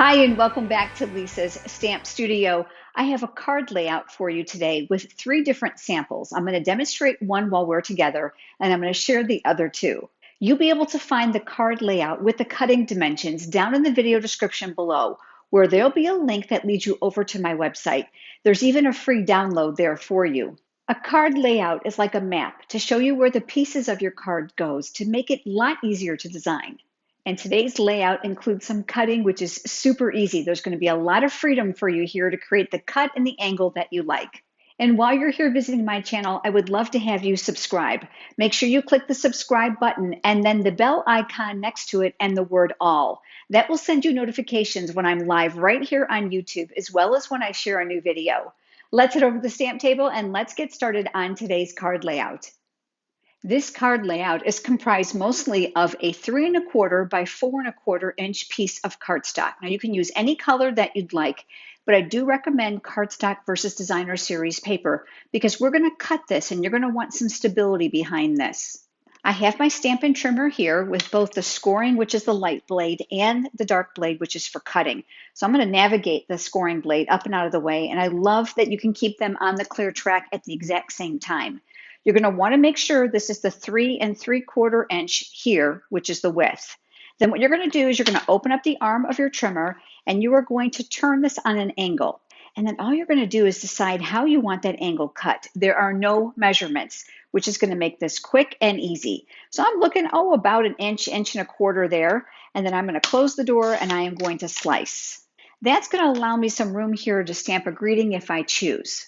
Hi, and welcome back to Lisa's Stamp Studio. I have a card layout for you today with 3 different samples. I'm going to demonstrate one while we're together, and I'm going to share the other 2. You'll be able to find the card layout with the cutting dimensions down in the video description below, where there'll be a link that leads you over to my website. There's even a free download there for you. A card layout is like a map to show you where the pieces of your card goes to make it a lot easier to design. And today's layout includes some cutting, which is super easy. There's going to be a lot of freedom for you here to create the cut and the angle that you like. And while you're here visiting my channel, I would love to have you subscribe. Make sure you click the subscribe button and then the bell icon next to it and the word all. That will send you notifications when I'm live right here on YouTube, as well as when I share a new video. Let's head over to the stamp table and let's get started on today's card layout. This card layout is comprised mostly of a 3 1/4 by 4 1/4 inch piece of cardstock. Now you can use any color that you'd like, but I do recommend cardstock versus designer series paper because we're going to cut this and you're going to want some stability behind this. I have my Stampin' Trimmer here with both the scoring, which is the light blade, and the dark blade, which is for cutting. So I'm going to navigate the scoring blade up and out of the way, and I love that you can keep them on the clear track at the exact same time. You're going to want to make sure this is the 3 3/4 inch here, which is the width. Then what you're going to do is you're going to open up the arm of your trimmer and you are going to turn this on an angle. And then all you're going to do is decide how you want that angle cut. There are no measurements, which is going to make this quick and easy. So I'm looking, about an inch, 1.25 there. And then I'm going to close the door and I am going to slice. That's going to allow me some room here to stamp a greeting if I choose.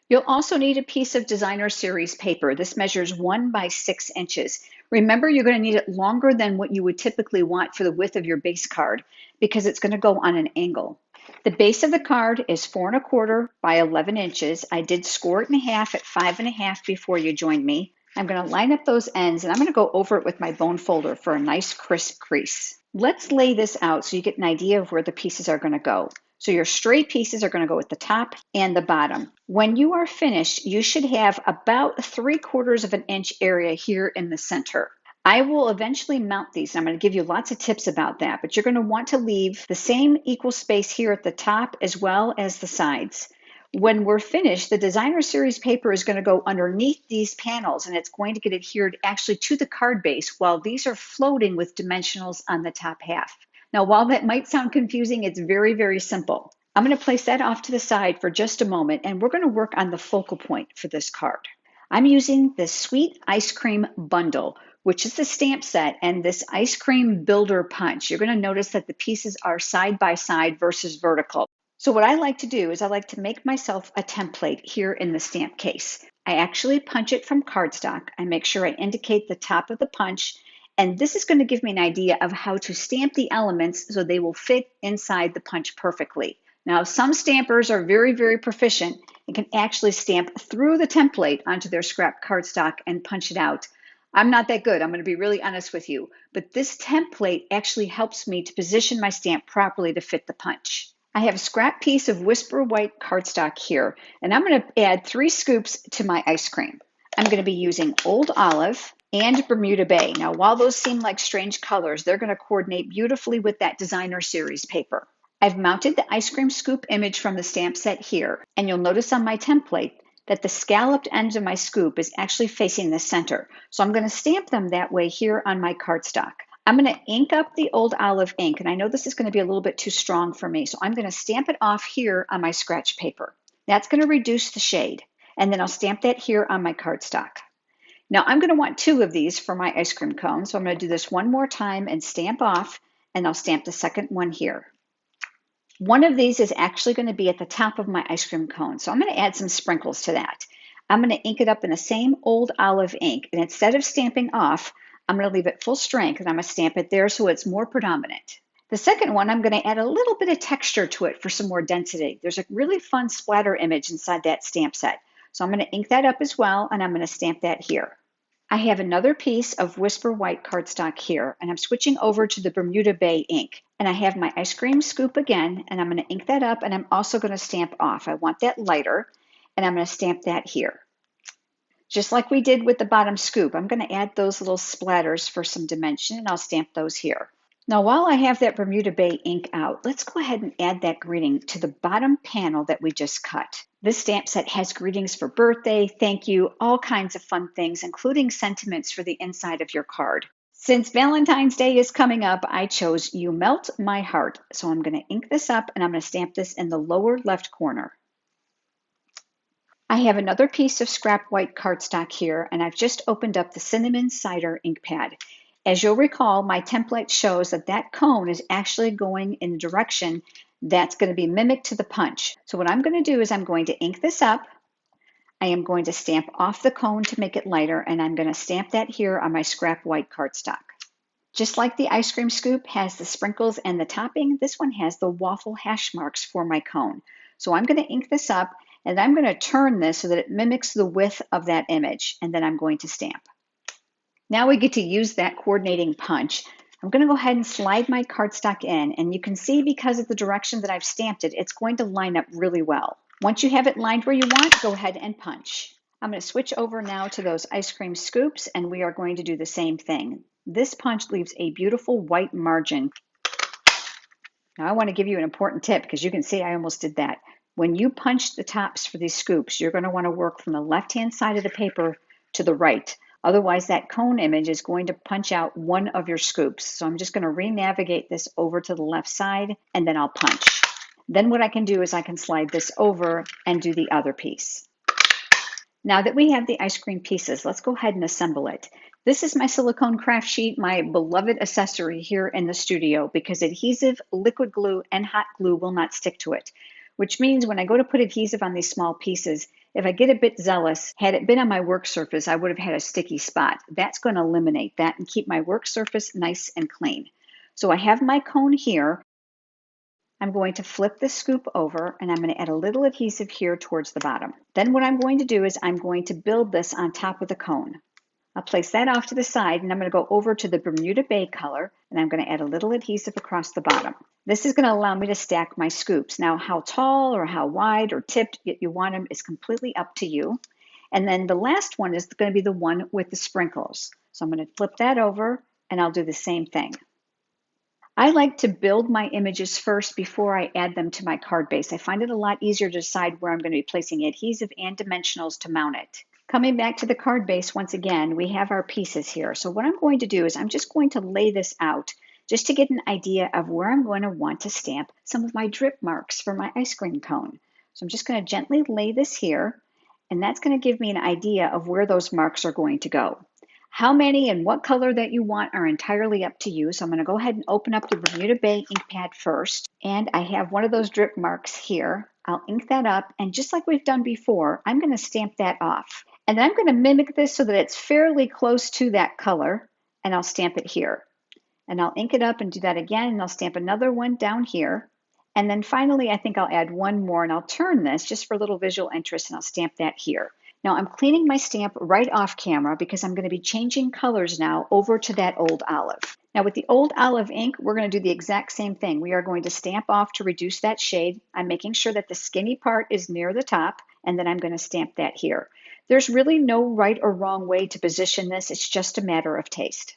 You'll also need a piece of designer series paper. This measures 1 by 6 inches. Remember, you're going to need it longer than what you would typically want for the width of your base card because it's going to go on an angle. The base of the card is 4 1/4 by 11 inches. I did score it in half at 5 1/2 before you joined me. I'm going to line up those ends and I'm going to go over it with my bone folder for a nice crisp crease. Let's lay this out so you get an idea of where the pieces are going to go. So your straight pieces are going to go at the top and the bottom. When you are finished, you should have about 3/4 of an inch area here in the center. I will eventually mount these. I'm going to give you lots of tips about that, but you're going to want to leave the same equal space here at the top as well as the sides. When we're finished, the designer series paper is going to go underneath these panels and it's going to get adhered actually to the card base while these are floating with dimensionals on the top half. Now, while that might sound confusing, it's very, very simple. I'm going to place that off to the side for just a moment, and we're going to work on the focal point for this card. I'm using this Sweet Ice Cream Bundle, which is the stamp set, and this Ice Cream Builder Punch. You're going to notice that the pieces are side by side versus vertical. So what I like to do is I like to make myself a template here in the stamp case. I actually punch it from cardstock. I make sure I indicate the top of the punch. And this is going to give me an idea of how to stamp the elements so they will fit inside the punch perfectly. Now, some stampers are very, very proficient and can actually stamp through the template onto their scrap cardstock and punch it out. I'm not that good, I'm going to be really honest with you, but this template actually helps me to position my stamp properly to fit the punch. I have a scrap piece of Whisper White cardstock here, and I'm going to add 3 scoops to my ice cream. I'm going to be using Old Olive and Bermuda Bay. Now, while those seem like strange colors, they're going to coordinate beautifully with that designer series paper. I've mounted the ice cream scoop image from the stamp set here, and you'll notice on my template that the scalloped end of my scoop is actually facing the center. So I'm going to stamp them that way here on my cardstock. I'm going to ink up the Old Olive ink, and I know this is going to be a little bit too strong for me, so I'm going to stamp it off here on my scratch paper. That's going to reduce the shade, and then I'll stamp that here on my cardstock. Now I'm going to want 2 of these for my ice cream cone, so I'm going to do this one more time and stamp off, and I'll stamp the second one here. One of these is actually going to be at the top of my ice cream cone, so I'm going to add some sprinkles to that. I'm going to ink it up in the same Old Olive ink, and instead of stamping off, I'm going to leave it full strength, and I'm going to stamp it there so it's more predominant. The second one, I'm going to add a little bit of texture to it for some more density. There's a really fun splatter image inside that stamp set. So I'm going to ink that up as well, and I'm going to stamp that here. I have another piece of Whisper White cardstock here, and I'm switching over to the Bermuda Bay ink. And I have my ice cream scoop again, and I'm going to ink that up, and I'm also going to stamp off. I want that lighter, and I'm going to stamp that here. Just like we did with the bottom scoop, I'm going to add those little splatters for some dimension, and I'll stamp those here. Now, while I have that Bermuda Bay ink out, let's go ahead and add that greeting to the bottom panel that we just cut. This stamp set has greetings for birthday, thank you, all kinds of fun things, including sentiments for the inside of your card. Since Valentine's Day is coming up, I chose You Melt My Heart. So I'm going to ink this up and I'm going to stamp this in the lower left corner. I have another piece of scrap white cardstock here, and I've just opened up the Cinnamon Cider ink pad. As you'll recall, my template shows that that cone is actually going in the direction that's going to be mimicked to the punch. So what I'm going to do is I'm going to ink this up. I am going to stamp off the cone to make it lighter, and I'm going to stamp that here on my scrap white cardstock. Just like the ice cream scoop has the sprinkles and the topping, this one has the waffle hash marks for my cone. So I'm going to ink this up and I'm going to turn this so that it mimics the width of that image, and then I'm going to stamp. Now we get to use that coordinating punch. I'm going to go ahead and slide my cardstock in, and you can see because of the direction that I've stamped it, it's going to line up really well. Once you have it lined where you want, go ahead and punch. I'm going to switch over now to those ice cream scoops, and we are going to do the same thing. This punch leaves a beautiful white margin. Now I want to give you an important tip because you can see I almost did that. When you punch the tops for these scoops, you're going to want to work from the left-hand side of the paper to the right. Otherwise, that cone image is going to punch out one of your scoops. So I'm just going to re-navigate this over to the left side, and then I'll punch. Then what I can do is I can slide this over and do the other piece. Now that we have the ice cream pieces, let's go ahead and assemble it. This is my silicone craft sheet, my beloved accessory here in the studio, because adhesive, liquid glue, and hot glue will not stick to it, which means when I go to put adhesive on these small pieces, if I get a bit zealous, had it been on my work surface, I would have had a sticky spot. That's going to eliminate that and keep my work surface nice and clean. So I have my cone here. I'm going to flip the scoop over and I'm going to add a little adhesive here towards the bottom. Then what I'm going to do is I'm going to build this on top of the cone. I'll place that off to the side and I'm going to go over to the Bermuda Bay color and I'm going to add a little adhesive across the bottom. This is going to allow me to stack my scoops. Now how tall or how wide or tipped you want them is completely up to you. And then the last one is going to be the one with the sprinkles. So I'm going to flip that over and I'll do the same thing. I like to build my images first before I add them to my card base. I find it a lot easier to decide where I'm going to be placing adhesive and dimensionals to mount it. Coming back to the card base, once again, we have our pieces here. So what I'm going to do is I'm just going to lay this out just to get an idea of where I'm going to want to stamp some of my drip marks for my ice cream cone. So I'm just going to gently lay this here, and that's going to give me an idea of where those marks are going to go. How many and what color that you want are entirely up to you. So I'm going to go ahead and open up the Bermuda Bay ink pad first. And I have one of those drip marks here. I'll ink that up. And just like we've done before, I'm going to stamp that off. And then I'm going to mimic this so that it's fairly close to that color. And I'll stamp it here. And I'll ink it up and do that again. And I'll stamp another one down here. And then finally, I think I'll add one more. And I'll turn this just for a little visual interest. And I'll stamp that here. Now I'm cleaning my stamp right off camera because I'm going to be changing colors now over to that old olive. Now with the old olive ink, we're going to do the exact same thing. We are going to stamp off to reduce that shade. I'm making sure that the skinny part is near the top, and then I'm going to stamp that here. There's really no right or wrong way to position this. It's just a matter of taste.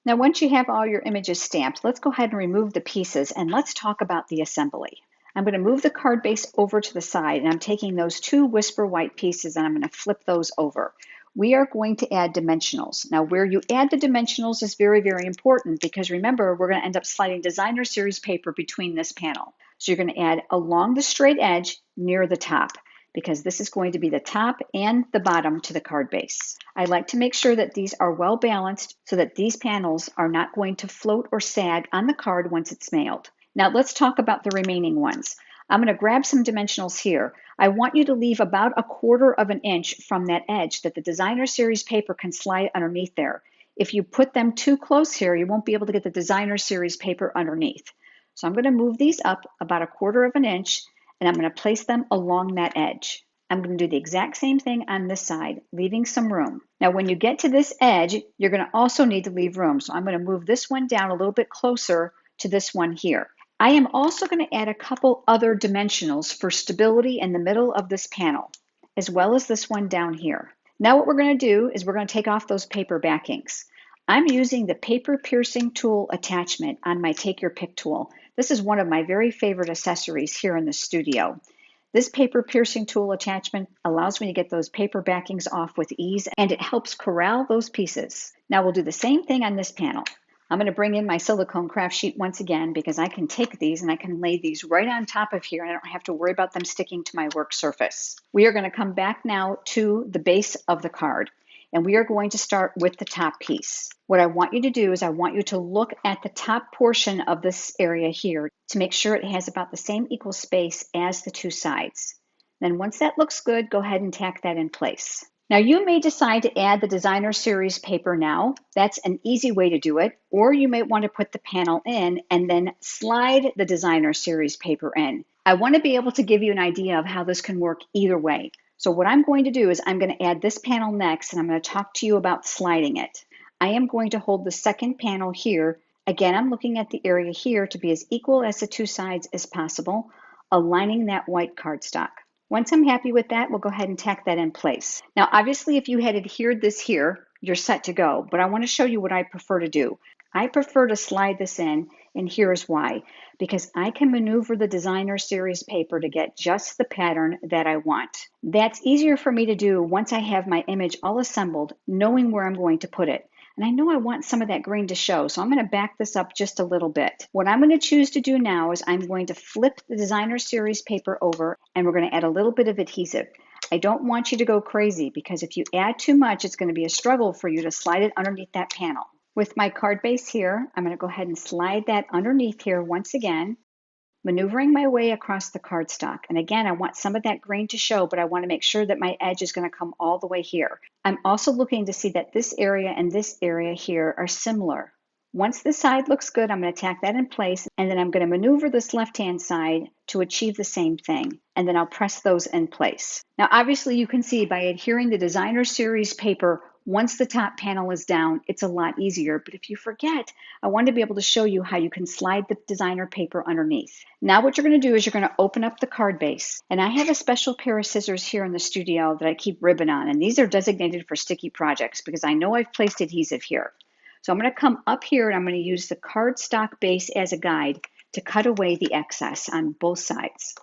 Now once you have all your images stamped, let's go ahead and remove the pieces and let's talk about the assembly. I'm going to move the card base over to the side, and I'm taking those two Whisper White pieces and I'm going to flip those over. We are going to add dimensionals. Now where you add the dimensionals is very, very important because remember, we're going to end up sliding designer series paper between this panel. So you're going to add along the straight edge near the top because this is going to be the top and the bottom to the card base. I like to make sure that these are well balanced so that these panels are not going to float or sag on the card once it's mailed. Now let's talk about the remaining ones. I'm going to grab some dimensionals here. I want you to leave about 1/4 of an inch from that edge that the designer series paper can slide underneath there. If you put them too close here, you won't be able to get the designer series paper underneath. So I'm going to move these up about 1/4 of an inch and I'm going to place them along that edge. I'm going to do the exact same thing on this side, leaving some room. Now when you get to this edge, you're going to also need to leave room. So I'm going to move this one down a little bit closer to this one here. I am also going to add a couple other dimensionals for stability in the middle of this panel, as well as this one down here. Now what we're going to do is we're going to take off those paper backings. I'm using the paper piercing tool attachment on my Take Your Pick tool. This is one of my very favorite accessories here in the studio. This paper piercing tool attachment allows me to get those paper backings off with ease, and it helps corral those pieces. Now we'll do the same thing on this panel. I'm going to bring in my silicone craft sheet once again because I can take these and I can lay these right on top of here and I don't have to worry about them sticking to my work surface. We are going to come back now to the base of the card. And we are going to start with the top piece. What I want you to do is I want you to look at the top portion of this area here to make sure it has about the same equal space as the two sides. Then once that looks good, go ahead and tack that in place. Now you may decide to add the designer series paper now. That's an easy way to do it. Or you may want to put the panel in and then slide the designer series paper in. I want to be able to give you an idea of how this can work either way. So what I'm going to do is I'm going to add this panel next, and I'm going to talk to you about sliding it. I am going to hold the second panel here. Again, I'm looking at the area here to be as equal as the two sides as possible, aligning that white cardstock. Once I'm happy with that, we'll go ahead and tack that in place. Now, obviously, if you had adhered this here, you're set to go, but I want to show you what I prefer to do. I prefer to slide this in, and here's why. Because I can maneuver the designer series paper to get just the pattern that I want. That's easier for me to do once I have my image all assembled, knowing where I'm going to put it. And I know I want some of that green to show, so I'm going to back this up just a little bit. What I'm going to choose to do now is I'm going to flip the designer series paper over, and we're going to add a little bit of adhesive. I don't want you to go crazy because if you add too much, it's going to be a struggle for you to slide it underneath that panel. With my card base here, I'm going to go ahead and slide that underneath here once again, maneuvering my way across the cardstock. And again, I want some of that grain to show, but I want to make sure that my edge is going to come all the way here. I'm also looking to see that this area and this area here are similar. Once this side looks good, I'm going to tack that in place, and then I'm going to maneuver this left-hand side to achieve the same thing, and then I'll press those in place. Now, obviously, you can see by adhering the designer series paper, once the top panel is down, it's a lot easier. But if you forget, I want to be able to show you how you can slide the designer paper underneath. Now what you're going to do is you're going to open up the card base. And I have a special pair of scissors here in the studio that I keep ribbon on. And these are designated for sticky projects because I know I've placed adhesive here. So I'm going to come up here and I'm going to use the cardstock base as a guide to cut away the excess on both sides.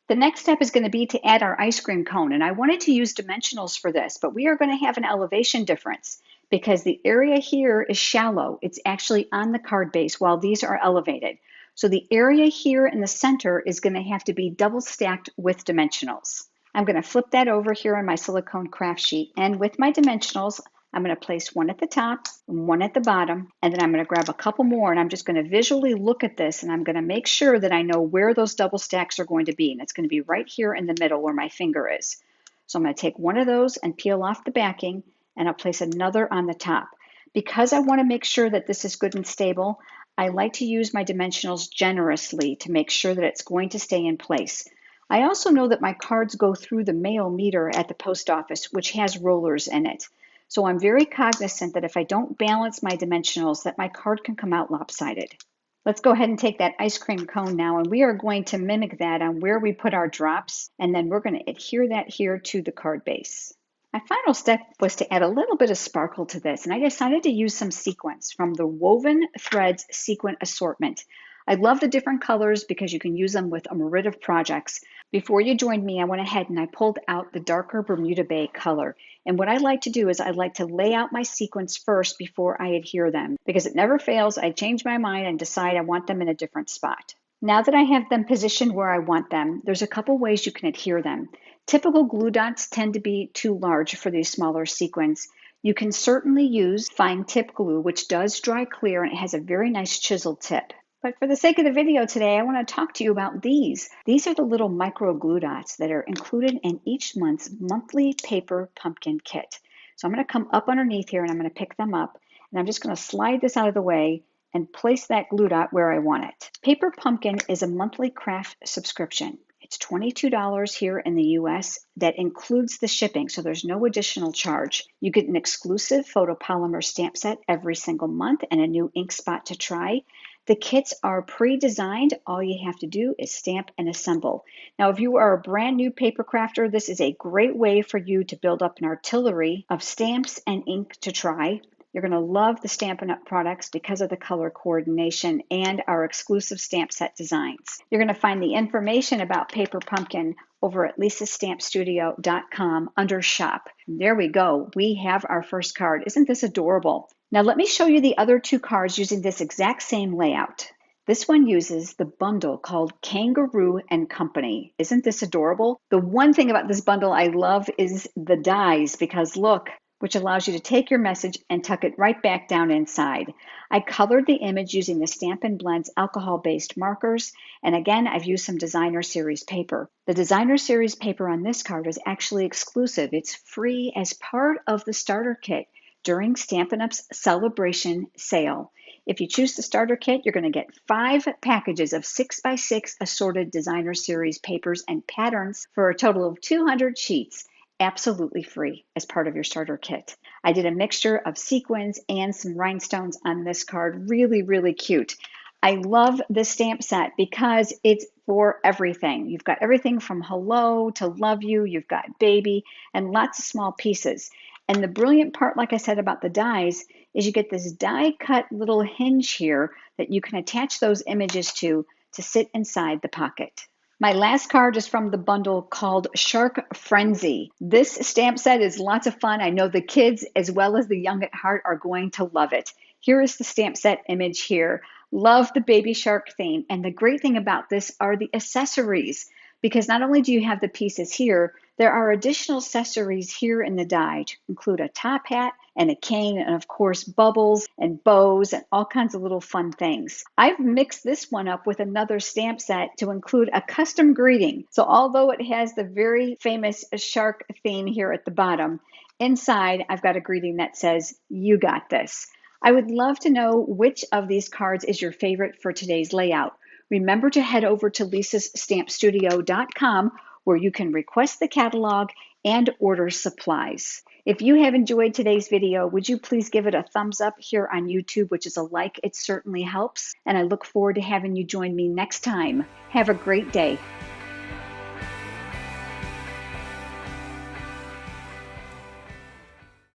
The next step is going to be to add our ice cream cone, and I wanted to use dimensionals for this, but we are going to have an elevation difference because the area here is shallow. It's actually on the card base while these are elevated. So the area here in the center is going to have to be double stacked with dimensionals. I'm going to flip that over here on my silicone craft sheet, and with my dimensionals, I'm going to place one at the top and one at the bottom, and then I'm going to grab a couple more, and I'm just going to visually look at this, and I'm going to make sure that I know where those double stacks are going to be, and it's going to be right here in the middle where my finger is. So I'm going to take one of those and peel off the backing, and I'll place another on the top. Because I want to make sure that this is good and stable, I like to use my dimensionals generously to make sure that it's going to stay in place. I also know that my cards go through the mail meter at the post office, which has rollers in it. So I'm very cognizant that if I don't balance my dimensionals, that my card can come out lopsided. Let's go ahead and take that ice cream cone now, and we are going to mimic that on where we put our drops, and then we're going to adhere that here to the card base. My final step was to add a little bit of sparkle to this, and I decided to use some sequins from the Woven Threads Sequin Assortment. I love the different colors because you can use them with a myriad of projects. Before you joined me, I went ahead and I pulled out the darker Bermuda Bay color. And what I like to do is I like to lay out my sequins first before I adhere them, because it never fails. I change my mind and decide I want them in a different spot. Now that I have them positioned where I want them, there's a couple ways you can adhere them. Typical glue dots tend to be too large for these smaller sequins. You can certainly use fine tip glue, which does dry clear and it has a very nice chiseled tip. But for the sake of the video today, I want to talk to you about these. These are the little micro glue dots that are included in each month's monthly paper pumpkin kit. So I'm going to come up underneath here and I'm going to pick them up. And I'm just going to slide this out of the way and place that glue dot where I want it. Paper Pumpkin is a monthly craft subscription. It's $22 here in the US. That includes the shipping, so there's no additional charge. You get an exclusive photopolymer stamp set every single month and a new ink spot to try. The kits are pre-designed. All you have to do is stamp and assemble. Now, if you are a brand new paper crafter, this is a great way for you to build up an artillery of stamps and ink to try. You're going to love the Stampin' Up! Products because of the color coordination and our exclusive stamp set designs. You're going to find the information about Paper Pumpkin over at lisastampstudio.com under Shop. There we go. We have our first card. Isn't this adorable? Now let me show you the other two cards using this exact same layout. This one uses the bundle called Kangaroo and Company. Isn't this adorable? The one thing about this bundle I love is the dies, because look, which allows you to take your message and tuck it right back down inside. I colored the image using the Stampin' Blends alcohol-based markers, and again, I've used some designer series paper. The designer series paper on this card is actually exclusive. It's free as part of the starter kit during Stampin' Up's celebration sale. If you choose the starter kit, you're going to get 5 packages of 6x6 assorted designer series papers and patterns for a total of 200 sheets, absolutely free as part of your starter kit. I did a mixture of sequins and some rhinestones on this card. Really, really cute. I love this stamp set because it's for everything. You've got everything from hello to love you, you've got baby, and lots of small pieces. And the brilliant part, like I said about the dies, is you get this die cut little hinge here that you can attach those images to sit inside the pocket. My last card is from the bundle called Shark Frenzy. This stamp set is lots of fun. I know the kids as well as the young at heart are going to love it. Here is the stamp set image here. Love the baby shark theme. And the great thing about this are the accessories, because not only do you have the pieces here, there are additional accessories here in the die to include a top hat and a cane, and of course bubbles and bows and all kinds of little fun things. I've mixed this one up with another stamp set to include a custom greeting. So although it has the very famous shark theme here at the bottom, inside I've got a greeting that says, "You got this." I would love to know which of these cards is your favorite for today's layout. Remember to head over to lisastampstudio.com where you can request the catalog and order supplies. If you have enjoyed today's video, would you please give it a thumbs up here on YouTube, which is a like, it certainly helps. And I look forward to having you join me next time. Have a great day.